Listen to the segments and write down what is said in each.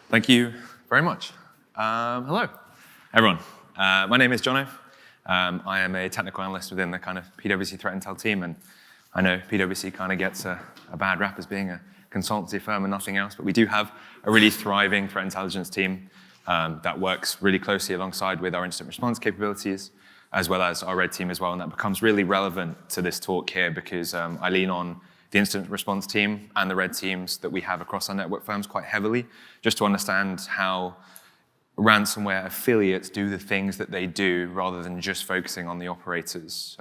Thank you very much. Hello, everyone. My name is Jono. I am a technical analyst within the kind of PwC Threat Intel team, and I know PwC kind of gets a bad rap as being a consultancy firm and nothing else, but we do have a really thriving threat intelligence team that works really closely alongside with our incident response capabilities, as well as our red team as well, and that becomes really relevant to this talk here because I lean on the incident response team and the red teams that we have across our network firms quite heavily, just to understand how ransomware affiliates do the things that they do rather than just focusing on the operators.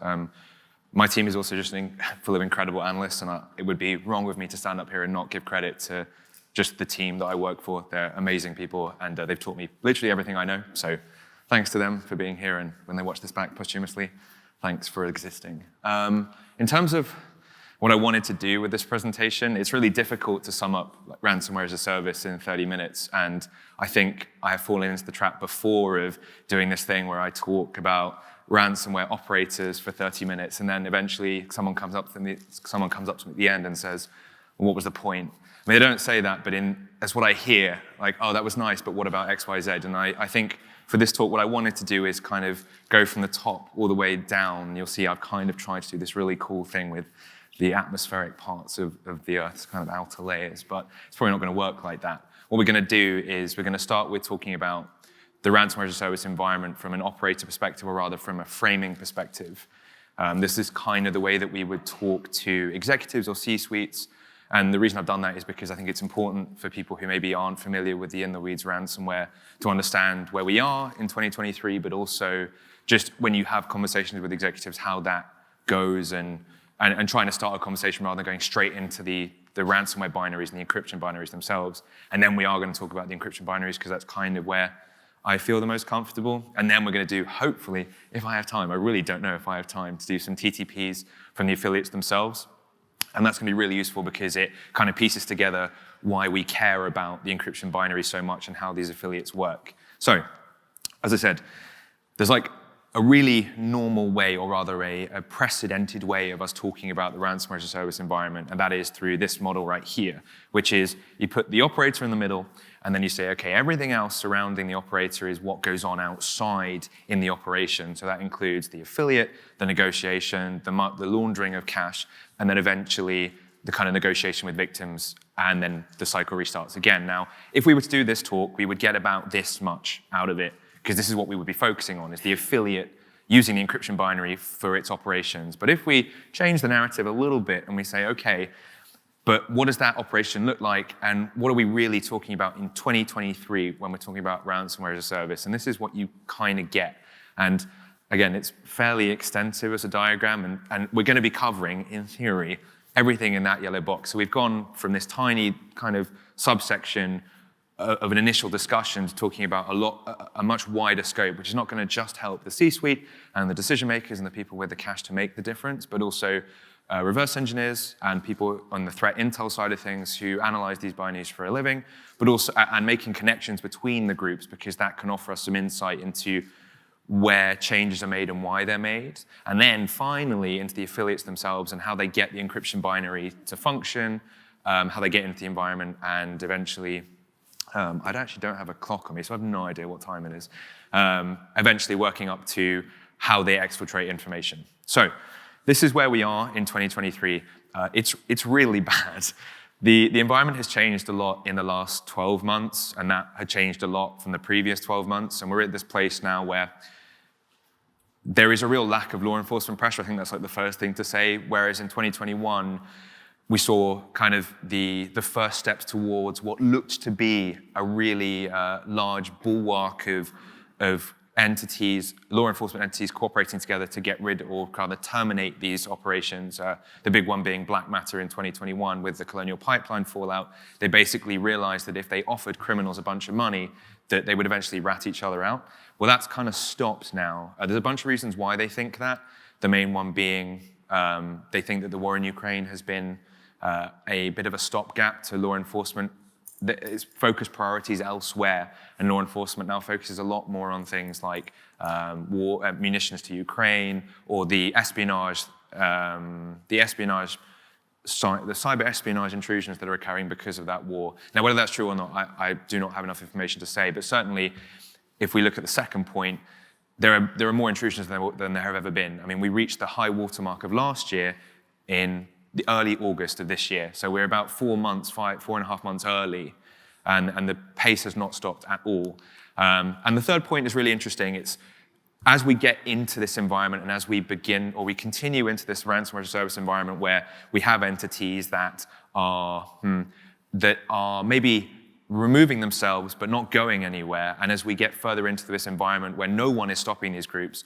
My team is also just full of incredible analysts, and it would be wrong of me to stand up here and not give credit to just the team that I work for. They're amazing people, and they've taught me literally everything I know. So thanks to them for being here, and when they watch this back posthumously, thanks for existing. In terms of what I wanted to do with this presentation, it's really difficult to sum up ransomware as a service in 30 minutes. And I think I have fallen into the trap before of doing this thing where I talk about ransomware operators for 30 minutes, and then eventually someone comes up to me at the end and says, well, what was the point? I mean, they don't say that, but that's what I hear, like, oh, that was nice, but what about X, Y, Z? And I think for this talk, what I wanted to do is kind of go from the top all the way down. You'll see I've kind of tried to do this really cool thing with the atmospheric parts of the Earth's kind of outer layers, but it's probably not going to work like that. What we're going to do is we're going to start with talking about the ransomware as a service environment from an operator perspective, or rather from a framing perspective. This is kind of the way that we would talk to executives or C-suites, and the reason I've done that is because I think it's important for people who maybe aren't familiar with the in-the-weeds ransomware to understand where we are in 2023, but also just when you have conversations with executives, how that goes, and trying to start a conversation rather than going straight into the ransomware binaries and the encryption binaries themselves. And then we are going to talk about the encryption binaries because that's kind of where I feel the most comfortable. And then we're going to do, hopefully, if I have time, I really don't know if I have time, to do some TTPs from the affiliates themselves. And that's going to be really useful because it kind of pieces together why we care about the encryption binary so much and how these affiliates work. So, as I said, there's like a really normal way, or rather a precedented way of us talking about the ransomware as a service environment, and that is through this model right here, which is you put the operator in the middle, and then you say, okay, everything else surrounding the operator is what goes on outside in the operation. So that includes the affiliate, the negotiation, the laundering of cash, and then eventually the kind of negotiation with victims, and then the cycle restarts again. Now, if we were to do this talk, we would get about this much out of it, because this is what we would be focusing on, is the affiliate using the encryption binary for its operations. But if we change the narrative a little bit and we say, okay, but what does that operation look like, and what are we really talking about in 2023 when we're talking about ransomware as a service? And this is what you kind of get. And again, it's fairly extensive as a diagram, and we're going to be covering, in theory, everything in that yellow box. So we've gone from this tiny kind of subsection of an initial discussion to talking about a much wider scope, which is not going to just help the C-suite and the decision makers and the people with the cash to make the difference, but also reverse engineers and people on the threat intel side of things who analyze these binaries for a living, but also and making connections between the groups, because that can offer us some insight into where changes are made and why they're made. And then finally into the affiliates themselves and how they get the encryption binary to function, how they get into the environment, and eventually I actually don't have a clock on me, so I have no idea what time it is. Eventually working up to how they exfiltrate information. So this is where we are in 2023. It's really bad. The environment has changed a lot in the last 12 months, and that had changed a lot from the previous 12 months. And we're at this place now where there is a real lack of law enforcement pressure. I think that's like the first thing to say. Whereas in 2021, we saw kind of the first steps towards what looked to be a really large bulwark of entities, law enforcement entities cooperating together to get rid or rather terminate these operations. The big one being Black Matter in 2021 with the Colonial Pipeline fallout. They basically realized that if they offered criminals a bunch of money, that they would eventually rat each other out. Well, that's kind of stopped now. There's a bunch of reasons why they think that. The main one being they think that the war in Ukraine has been a bit of a stopgap to law enforcement. Its focus priorities elsewhere, and law enforcement now focuses a lot more on things like war, munitions to Ukraine, or the espionage the cyber espionage intrusions that are occurring because of that war. Now, whether that's true or not, I do not have enough information to say, but certainly, if we look at the second point, there are more intrusions than there have ever been. I mean, we reached the high watermark of last year in the early August of this year. So we're about 4 and a half months early, and the pace has not stopped at all. And the third point is really interesting. It's as we get into this environment and as we begin or we continue into this ransomware-as-a-service environment where we have entities that are maybe removing themselves but not going anywhere, and as we get further into this environment where no one is stopping these groups,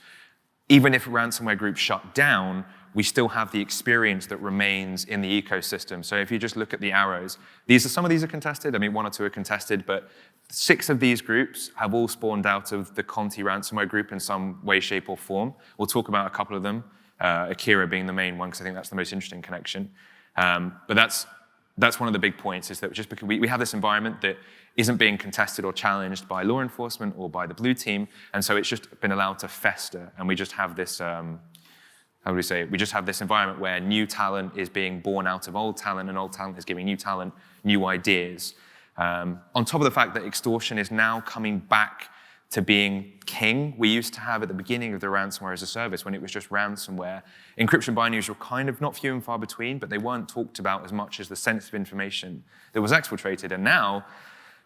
even if ransomware groups shut down, we still have the experience that remains in the ecosystem. So if you just look at the arrows, some of these are contested. I mean, 1 or 2 are contested, but 6 of these groups have all spawned out of the Conti Ransomware group in some way, shape, or form. We'll talk about a couple of them, Akira being the main one, because I think that's the most interesting connection. But that's one of the big points, is that just because we have this environment that isn't being contested or challenged by law enforcement or by the blue team, and so it's just been allowed to fester, and we just have this, we just have this environment where new talent is being born out of old talent, and old talent is giving new talent new ideas. On top of the fact that extortion is now coming back to being king. We used to have at the beginning of the ransomware-as-a-service, when it was just ransomware, encryption binaries were kind of not few and far between, but they weren't talked about as much as the sensitive information that was exfiltrated. And now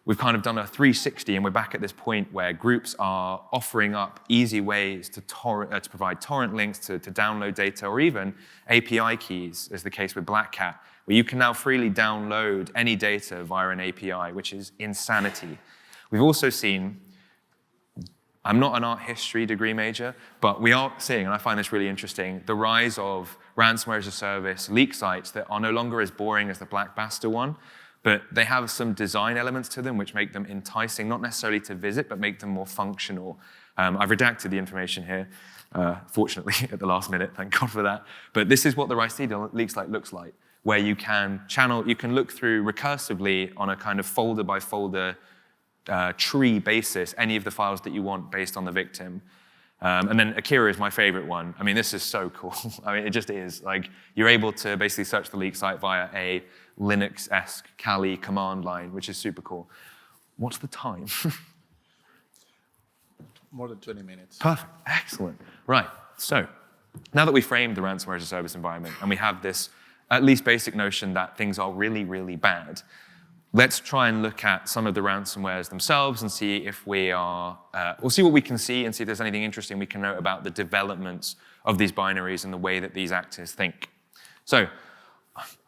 we've kind of done a 360, and we're back at this point where groups are offering up easy ways to provide torrent links to download data, or even API keys, as the case with Black Cat, where you can now freely download any data via an API, which is insanity. We've also seen, I'm not an art history degree major, but we are seeing, and I find this really interesting, the rise of ransomware-as-a-service leak sites that are no longer as boring as the Black Basta one, but they have some design elements to them which make them enticing, not necessarily to visit, but make them more functional. I've redacted the information here, fortunately, at the last minute, thank God for that. But this is what the RyeDA leak site looks like, where you can look through recursively on a kind of folder by folder tree basis any of the files that you want based on the victim. And then Akira is my favorite one. I mean, this is so cool. I mean, it just is. Like, you're able to basically search the leak site via a Linux-esque Kali command line, which is super cool. What's the time? More than 20 minutes. Perfect. Excellent. Right. So now that we've framed the ransomware-as-a-service environment and we have this at least basic notion that things are really, really bad, let's try and look at some of the ransomwares themselves and see if we'll see what we can see and see if there's anything interesting we can note about the developments of these binaries and the way that these actors think. So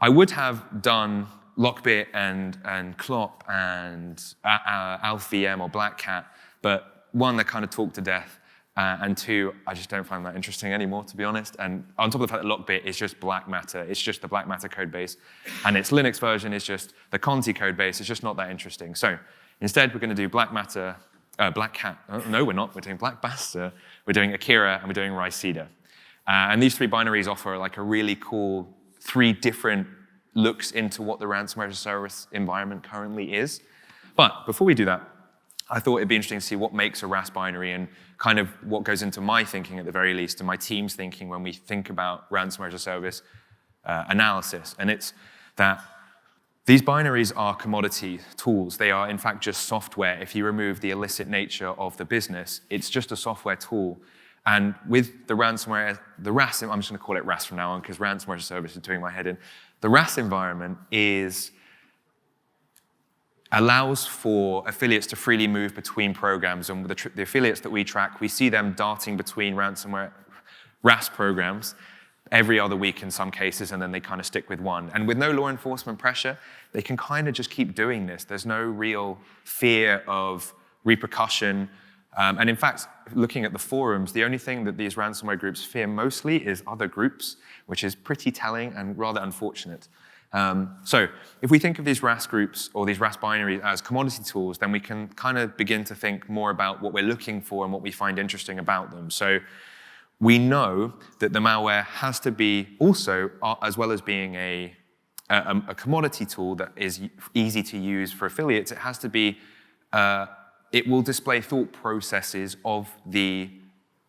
I would have done Lockbit and Clop and AlphaVM or Black Cat, but 1, they're kind of talked to death, and 2, I just don't find that interesting anymore, to be honest. And on top of the fact that Lockbit is just black matter, it's just the black matter code base, and its Linux version is just the Conti code base. It's just not that interesting. So instead, we're going to do Black Cat. No, we're not. We're doing Black Basta. We're doing Akira, and we're doing RyeDA. And these 3 binaries offer like a really cool 3 different looks into what the ransomware-as-a-service environment currently is. But before we do that, I thought it'd be interesting to see what makes a RaaS binary and kind of what goes into my thinking at the very least and my team's thinking when we think about ransomware-as-a-service analysis. And it's that these binaries are commodity tools. They are, in fact, just software. If you remove the illicit nature of the business, it's just a software tool. And with the ransomware, the RaaS, I'm just going to call it RaaS from now on because ransomware-as-a-service is doing my head in. The RaaS environment allows for affiliates to freely move between programs. And with the affiliates that we track, we see them darting between ransomware RaaS programs every other week in some cases, and then they kind of stick with one. And with no law enforcement pressure, they can kind of just keep doing this. There's no real fear of repercussion. And in fact, looking at the forums, the only thing that these ransomware groups fear mostly is other groups, which is pretty telling and rather unfortunate. So if we think of these RaaS groups or these RaaS binaries as commodity tools, then we can kind of begin to think more about what we're looking for and what we find interesting about them. So we know that the malware has to be also, as well as being a commodity tool that is easy to use for affiliates, it has to be, it will display thought processes of the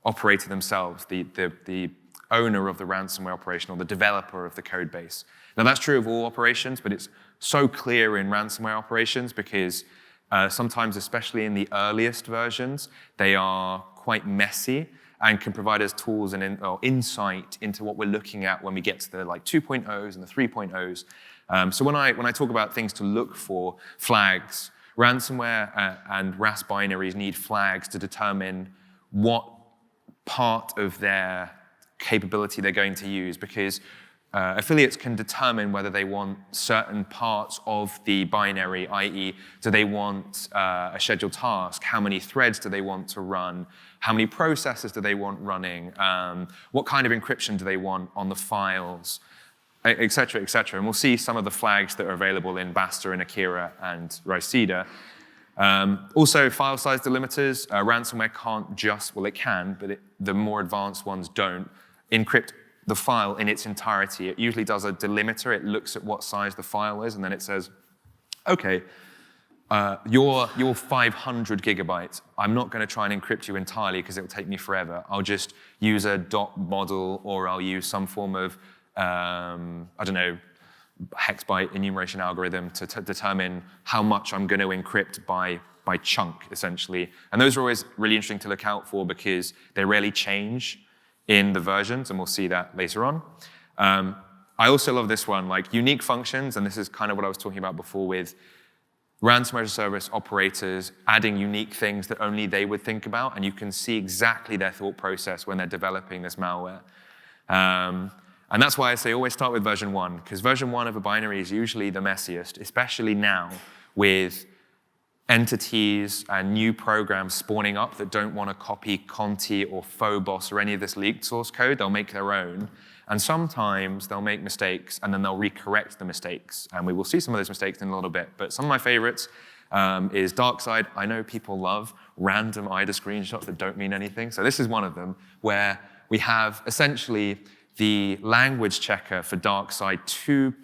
operator themselves, the owner of the ransomware operation or the developer of the code base. Now that's true of all operations, but it's so clear in ransomware operations because sometimes, especially in the earliest versions, they are quite messy and can provide us tools and insight into what we're looking at when we get to the 2.0s and the 3.0s. So when I talk about things to look for, flags, ransomware and RaaS binaries need flags to determine what part of their capability they're going to use, because affiliates can determine whether they want certain parts of the binary, i.e., do they want a scheduled task, how many threads do they want to run, how many processes do they want running, what kind of encryption do they want on the files, et cetera, et cetera. And we'll see some of the flags that are available in Basta and Akira and RyeDA. Also, file size delimiters. Ransomware can't just, well, it can, but the more advanced ones don't, encrypt the file in its entirety. It usually does a delimiter. It looks at what size the file is, and then it says, okay, you're 500 gigabytes. I'm not going to try and encrypt you entirely because it will take me forever. I'll just use a dot model, or I'll use some form of, I don't know, hex byte enumeration algorithm to determine how much I'm going to encrypt by chunk, essentially. And those are always really interesting to look out for because they rarely change in the versions, and we'll see that later on. I also love this one, unique functions, and this is kind of what I was talking about before with Ransomware-as-a-Service operators adding unique things that only they would think about, and you can see exactly their thought process when they're developing this malware. And that's why I say always start with version 1, because version 1 of a binary is usually the messiest, especially now with entities and new programs spawning up that don't want to copy Conti or Phobos or any of this leaked source code. They'll make their own. And sometimes they'll make mistakes, and then they'll recorrect the mistakes. And we will see some of those mistakes in a little bit. But some of my favorites is DarkSide. I know people love random IDA screenshots that don't mean anything. So this is one of them, where we have essentially the language checker for DarkSide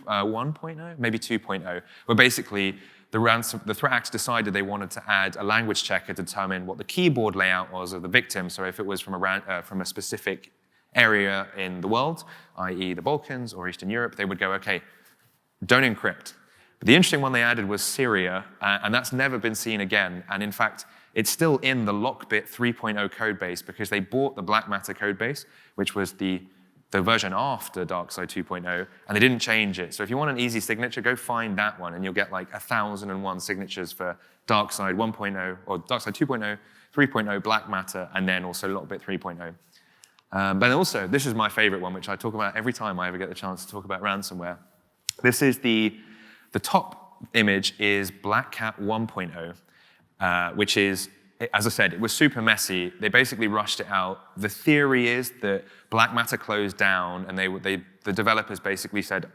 1.0, maybe 2.0, where basically the threat actor decided they wanted to add a language checker to determine what the keyboard layout was of the victim. So if it was from a specific area in the world, i.e. the Balkans or Eastern Europe, they would go, okay, don't encrypt. But the interesting one they added was Syria, and that's never been seen again. And in fact, it's still in the Lockbit 3.0 code base because they bought the Black Matter code base, which was the version after DarkSide 2.0, and they didn't change it. So if you want an easy signature, go find that one, and you'll get 1,001 signatures for DarkSide 1.0, or DarkSide 2.0, 3.0, Black Matter, and then also Lockbit 3.0. But also, this is my favorite one, which I talk about every time I ever get the chance to talk about ransomware. This is the top image is Black Cat 1.0, which is, as I said, it was super messy. They basically rushed it out. The theory is that Black Matter closed down, and the developers basically said,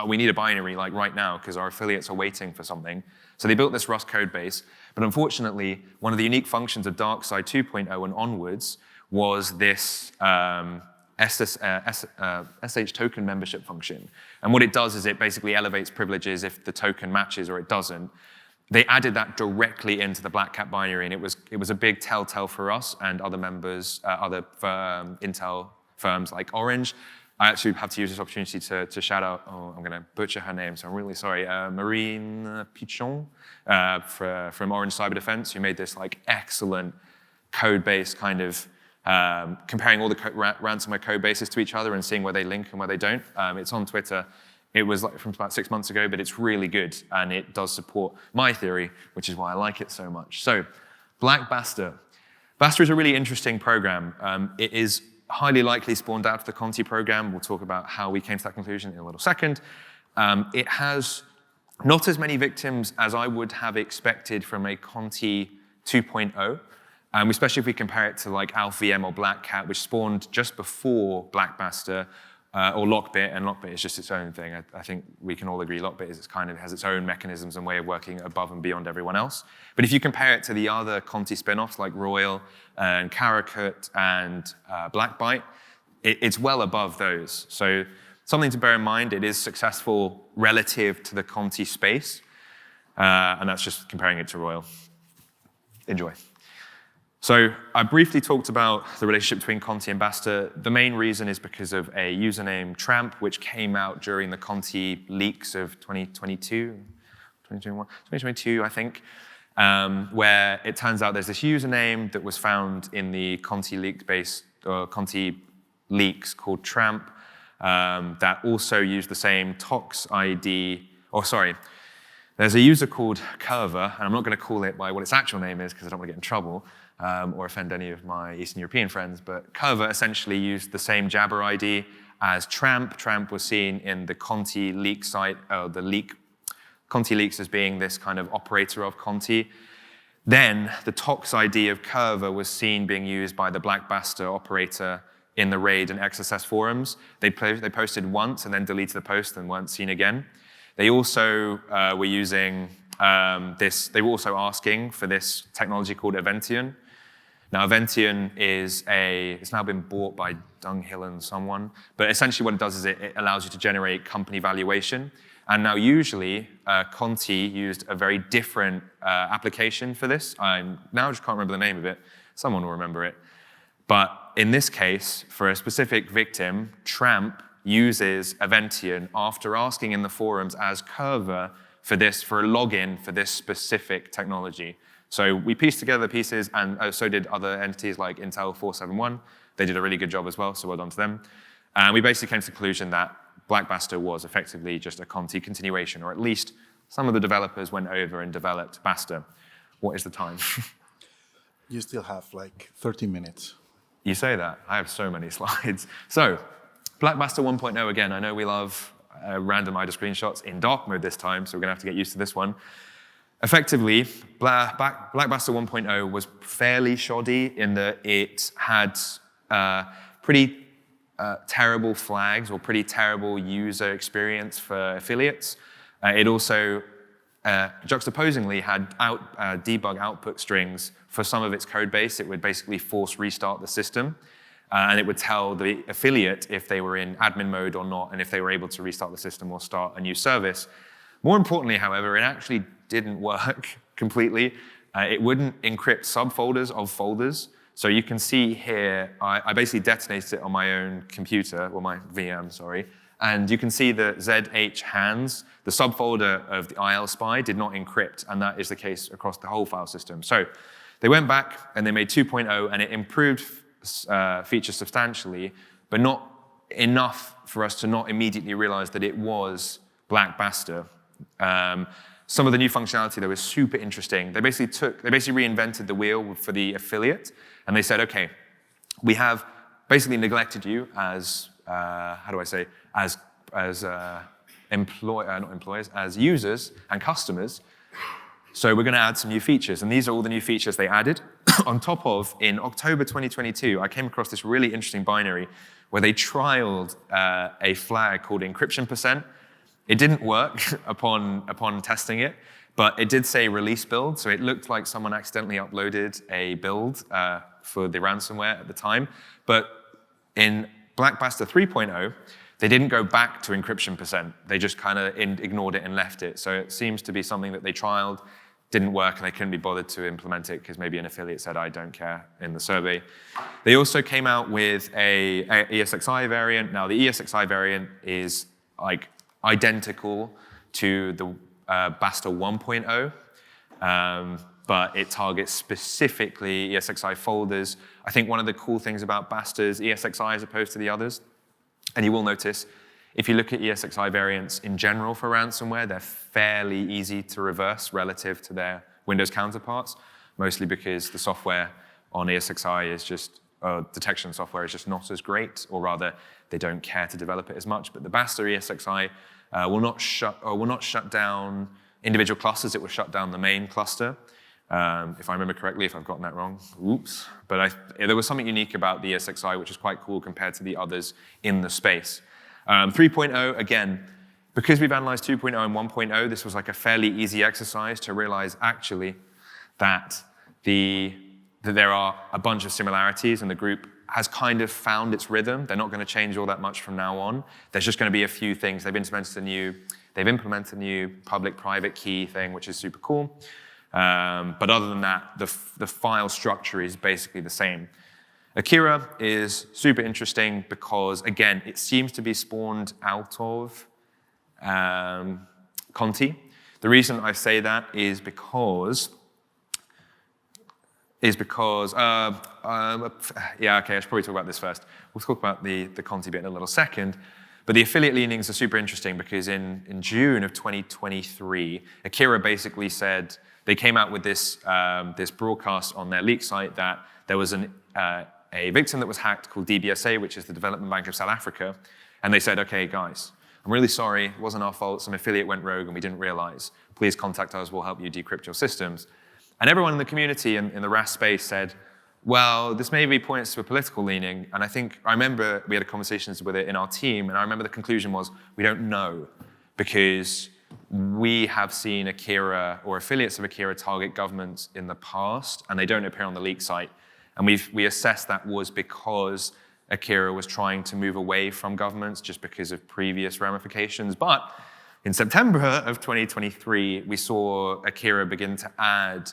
we need a binary right now because our affiliates are waiting for something. So they built this Rust code base. But unfortunately, one of the unique functions of DarkSide 2.0 and onwards was this SH token membership function. And what it does is it basically elevates privileges if the token matches or it doesn't. They added that directly into the Black Cat binary, and it was a big telltale for us and other members, other Intel firms like Orange. I actually have to use this opportunity to shout out, I'm going to butcher her name, so I'm really sorry, Marine Pichon from Orange Cyber Defense, who made this excellent code base kind of comparing all the ransomware code bases to each other and seeing where they link and where they don't. It's on Twitter. It was from about 6 months ago, but it's really good, and it does support my theory, which is why I like it so much. So, Black Basta. Basta is a really interesting program. It is highly likely spawned out of the Conti program. We'll talk about how we came to that conclusion in a little second. It has not as many victims as I would have expected from a Conti 2.0, especially if we compare it to AlphaVM or Black Cat, which spawned just before Black Basta, or Lockbit, and Lockbit is just its own thing. I think we can all agree Lockbit has its own mechanisms and way of working above and beyond everyone else. But if you compare it to the other Conti spin-offs like Royal and Karakut and Blackbyte, it's well above those. So something to bear in mind, it is successful relative to the Conti space, and that's just comparing it to Royal. Enjoy. So I briefly talked about the relationship between Conti and Basta. The main reason is because of a username Tramp, which came out during the Conti leaks of 2022, I think, where it turns out there's this username that was found in the Conti leaks called Tramp that also used the same tox ID, there's a user called Curva, and I'm not going to call it by what its actual name is because I don't want to get in trouble or offend any of my Eastern European friends, but Curva essentially used the same Jabber ID as Tramp. Tramp was seen in the Conti leak site, Conti leaks as being this kind of operator of Conti. Then the tox ID of Curva was seen being used by the Black Basta operator in the RAID and XSS forums. They posted once and then deleted the post and weren't seen again. They also were using they were also asking for this technology called Aventium. Now, Aventium it's now been bought by Dunghill and someone, but essentially what it does is it allows you to generate company valuation. And now usually, Conti used a very different application for this. I just can't remember the name of it. Someone will remember it. But in this case, for a specific victim, Tramp uses Aventium after asking in the forums as Curva for a login for this specific technology. So we pieced together the pieces, and so did other entities like Intel 471. They did a really good job as well, so well done to them. And we basically came to the conclusion that Black Basta was effectively just a Conti continuation, or at least some of the developers went over and developed Basta. What is the time? You still have like 30 minutes. You say that. I have so many slides. So, Black Basta 1.0 again. I know we love random IDA screenshots in dark mode this time, so we're going to have to get used to this one. Effectively, Black Basta 1.0 was fairly shoddy in that it had pretty terrible flags or pretty terrible user experience for affiliates. It also, juxtaposingly, had debug output strings for some of its code base. It would basically force restart the system, and it would tell the affiliate if they were in admin mode or not, and if they were able to restart the system or start a new service. More importantly, however, it actually didn't work completely. It wouldn't encrypt subfolders of folders. So you can see here, I basically detonated it on my own computer, well, my VM, sorry. And you can see the ZH hands, the subfolder of the IL spy did not encrypt, and that is the case across the whole file system. So they went back and they made 2.0, and it improved features substantially, but not enough for us to not immediately realize that it was Black Basta. Some of the new functionality, though, was super interesting. They basically reinvented the wheel for the affiliate, and they said, okay, we have basically neglected you as, as users and customers. So we're going to add some new features, and these are all the new features they added. On top of, in October 2022, I came across this really interesting binary where they trialed a flag called encryption%. It didn't work upon testing it, but it did say release build, so it looked like someone accidentally uploaded a build for the ransomware at the time. But in Black Basta 3.0, they didn't go back to encryption%. They just kind of ignored it and left it. So it seems to be something that they trialed, didn't work, and they couldn't be bothered to implement it because maybe an affiliate said, I don't care, in the survey. They also came out with a ESXi variant. Now, the ESXi variant is like identical to the Basta 1.0, but it targets specifically ESXi folders. I think one of the cool things about Basta is ESXi as opposed to the others. And you will notice, if you look at ESXi variants in general for ransomware, they're fairly easy to reverse relative to their Windows counterparts, mostly because the software on ESXi is just, detection software is just not as great, or rather, they don't care to develop it as much. But the Basta ESXi will not shut down individual clusters, it will shut down the main cluster. If I remember correctly, if I've gotten that wrong, oops. But there was something unique about the ESXi, which is quite cool compared to the others in the space. 3.0, again, because we've analyzed 2.0 and 1.0, this was like a fairly easy exercise to realize actually that there are a bunch of similarities, and the group has kind of found its rhythm. They're not going to change all that much from now on. There's just going to be a few things. They've implemented a new public-private key thing, which is super cool. But other than that, the file structure is basically the same. Akira is super interesting because, again, it seems to be spawned out of Conti. The reason I say that is because yeah, okay, I should probably talk about this first. We'll talk about the Conti bit in a little second. But the affiliate leanings are super interesting because in June of 2023, Akira basically said, they came out with this broadcast on their leak site that there was a victim that was hacked called DBSA, which is the Development Bank of South Africa. And they said, okay, guys, I'm really sorry. It wasn't our fault. Some affiliate went rogue and we didn't realize. Please contact us. We'll help you decrypt your systems. And everyone in the community in the RaaS space said, well, this maybe points to a political leaning. And I remember we had conversations with it in our team, and I remember the conclusion was, we don't know, because we have seen Akira or affiliates of Akira target governments in the past, and they don't appear on the leak site. And we assessed that was because Akira was trying to move away from governments just because of previous ramifications. But in September of 2023, we saw Akira begin to add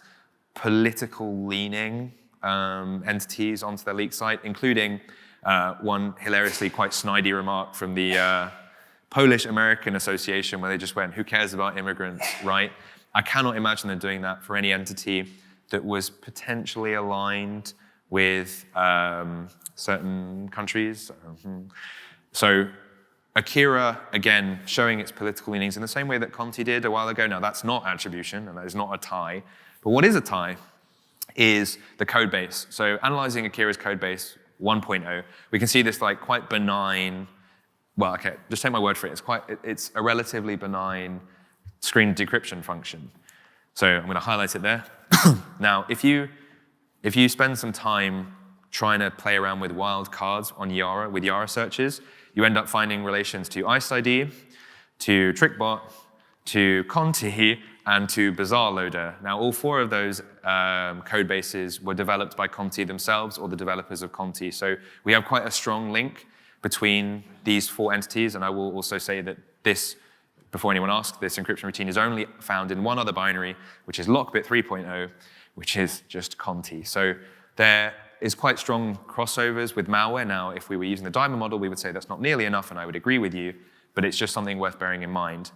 political leaning entities onto their leak site, including one hilariously quite snidey remark from the Polish-American Association, where they just went, who cares about immigrants, right? I cannot imagine them doing that for any entity that was potentially aligned with certain countries. So Akira, again, showing its political leanings in the same way that Conti did a while ago. Now, that's not attribution, and that is not a tie. But what is a tie is the code base. So analyzing Akira's code base 1.0, we can see this like quite benign, well, okay, just take my word for it. It's a relatively benign screen decryption function. So I'm going to highlight it there. Now, if you spend some time trying to play around with wildcards on Yara, with Yara searches, you end up finding relations to IceID, to TrickBot, to Conti, and to Bazaar Loader. Now, all four of those code bases were developed by Conti themselves or the developers of Conti. So we have quite a strong link between these four entities. And I will also say that this, before anyone asks, this encryption routine is only found in one other binary, which is Lockbit 3.0, which is just Conti. So there is quite strong crossovers with malware. Now, if we were using the diamond model, we would say that's not nearly enough, and I would agree with you, but it's just something worth bearing in mind.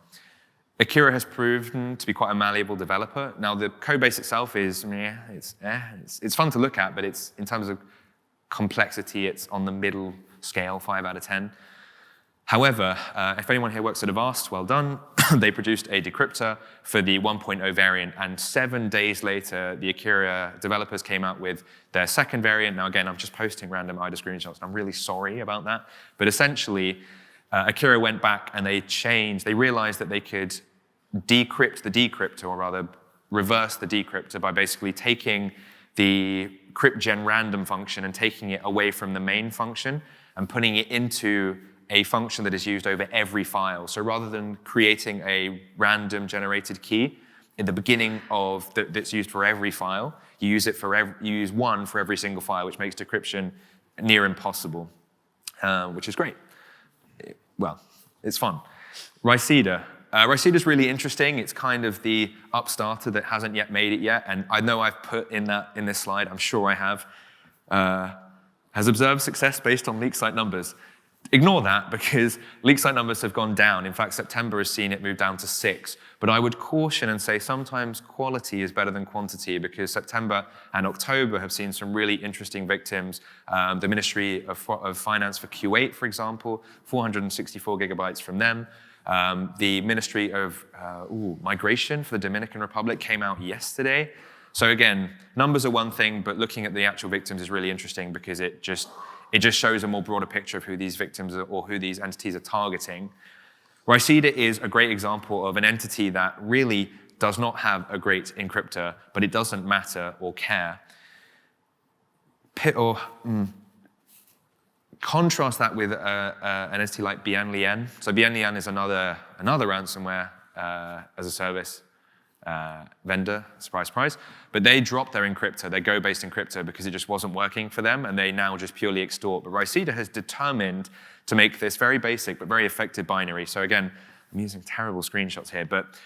Akira has proven to be quite a malleable developer. Now, the code base itself is, it's fun to look at, but it's, in terms of complexity, it's on the middle scale, 5 out of 10. However, if anyone here works at Avast, well done. They produced a decryptor for the 1.0 variant, and 7 days later, the Akira developers came out with their second variant. Now, again, I'm just posting random IDA screenshots, and I'm really sorry about that. But essentially, Akira went back and they realized that they could decrypt the decryptor, or rather reverse the decryptor, by basically taking the cryptgen random function and taking it away from the main function and putting it into a function that is used over every file. So rather than creating a random generated key in the beginning of that's used for every file, you use one for every single file, which makes decryption near impossible, which is great. Well, it's fun. RyeDA. RyeDA is really interesting. It's kind of the upstarter that hasn't yet made it yet, and I know I've put in this slide, I'm sure I have, has observed success based on leak site numbers. Ignore that, because leak site numbers have gone down. In fact, September has seen it move down to 6. But I would caution and say sometimes quality is better than quantity, because September and October have seen some really interesting victims. The Ministry of Finance for Kuwait, for example, 464 gigabytes from them. The Ministry of Migration for the Dominican Republic came out yesterday. So again, numbers are one thing, but looking at the actual victims is really interesting, because it just shows a more broader picture of who these victims are, or who these entities are targeting. RyeDA is a great example of an entity that really does not have a great encryptor, but it doesn't matter or care. Contrast that with an entity like binaries. So binaries is another ransomware as a service vendor, surprise, surprise. But they dropped their encryptor, their Go-based encryptor, because it just wasn't working for them, and they now just purely extort. But RyeDA has determined to make this very basic but very effective binary. So again, I'm using terrible screenshots here, but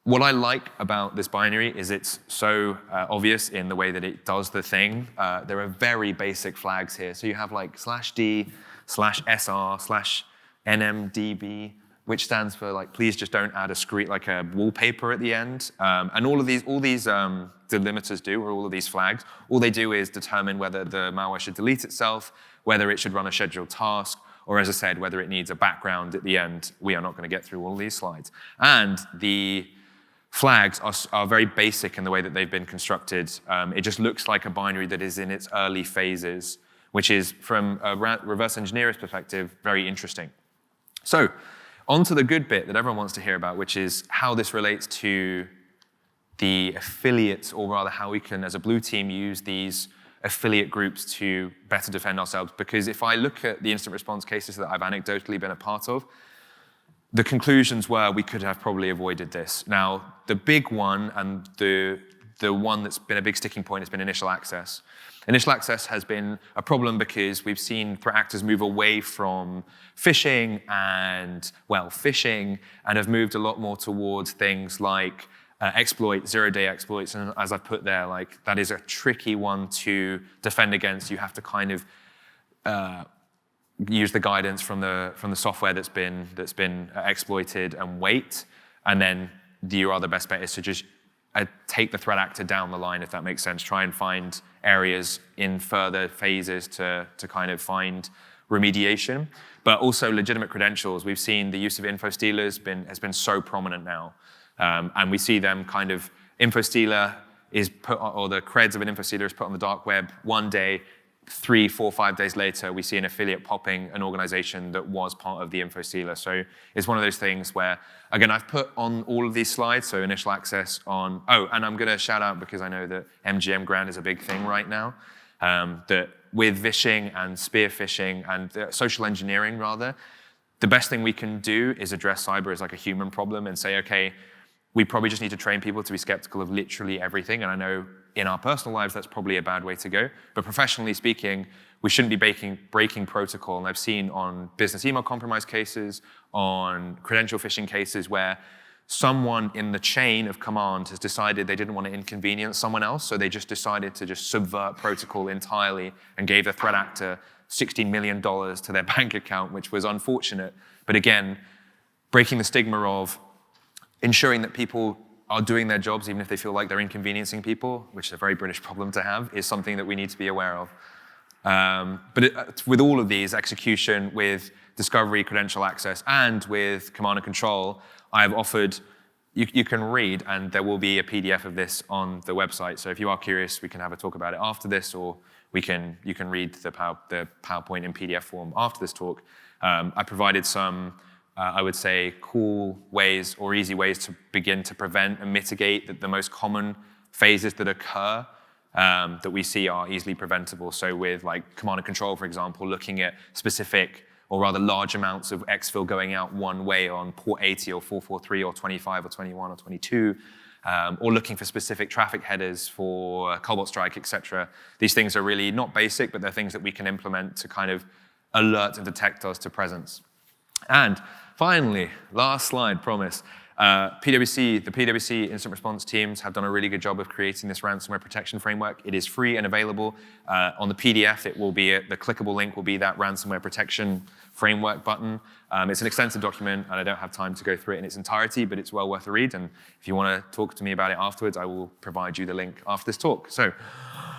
What I like about this binary is it's so obvious in the way that it does the thing. There are very basic flags here. So you have like /d/sr/nmdb, which stands for like, please just don't add a screen, like a wallpaper at the end. And all these delimiters do, or all of these flags, all they do is determine whether the malware should delete itself, whether it should run a scheduled task, or as I said, whether it needs a background at the end. We are not going to get through all of these slides. And the flags are very basic in the way that they've been constructed. It just looks like a binary that is in its early phases, which is, from a reverse engineer's perspective, very interesting. So, on to the good bit that everyone wants to hear about, which is how this relates to the affiliates, or rather how we can, as a blue team, use these affiliate groups to better defend ourselves. Because if I look at the incident response cases that I've anecdotally been a part of, the conclusions were we could have probably avoided this. Now, the big one, and the one that's been a big sticking point, has been initial access. Initial access has been a problem because we've seen threat actors move away from phishing and have moved a lot more towards things like zero-day exploits, and as I've put there, like that is a tricky one to defend against. You have to kind of use the guidance from the software that's been exploited and wait, and then your other best bet is to just take the threat actor down the line, if that makes sense. Try and find areas in further phases to kind of find remediation. But also legitimate credentials. We've seen the use of info stealers has been so prominent now. And we see them kind of, info stealer is put, or the creds of an info stealer is put on the dark web one day, 3, 4, 5 days later, we see an affiliate popping an organization that was part of the info stealer. So it's one of those things where, again, I've put on all of these slides, so initial access on, and I'm gonna shout out, because I know that MGM Grand is a big thing right now, that with vishing and spear phishing and social engineering rather, the best thing we can do is address cyber as like a human problem and say, okay, we probably just need to train people to be skeptical of literally everything. And I know in our personal lives, that's probably a bad way to go. But professionally speaking, we shouldn't be breaking protocol. And I've seen on business email compromise cases, on credential phishing cases, where someone in the chain of command has decided they didn't want to inconvenience someone else. So they just decided to just subvert protocol entirely and gave the threat actor $16 million to their bank account, which was unfortunate. But again, breaking the stigma of ensuring that people are doing their jobs even if they feel like they're inconveniencing people, which is a very British problem to have, is something that we need to be aware of. But with all of these, execution, with discovery, credential access, and with command and control, I've offered, you can read, and there will be a PDF of this on the website. So if you are curious, we can have a talk about it after this, or you can read the PowerPoint in PDF form after this talk. I provided some, I would say, cool ways or easy ways to begin to prevent and mitigate the most common phases that occur that we see are easily preventable. So with like command and control, for example, looking at specific or rather large amounts of exfil going out one way on port 80 or 443 or 25 or 21 or 22, or looking for specific traffic headers for Cobalt Strike, etc. These things are really not basic, but they're things that we can implement to kind of alert and detect us to presence. And finally, last slide, promise. The PwC incident response teams have done a really good job of creating this ransomware protection framework. It is free and available. On the PDF, it will be the clickable link will be that ransomware protection framework button. It's an extensive document, and I don't have time to go through it in its entirety, but it's well worth a read. And if you want to talk to me about it afterwards, I will provide you the link after this talk. So,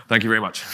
thank you very much.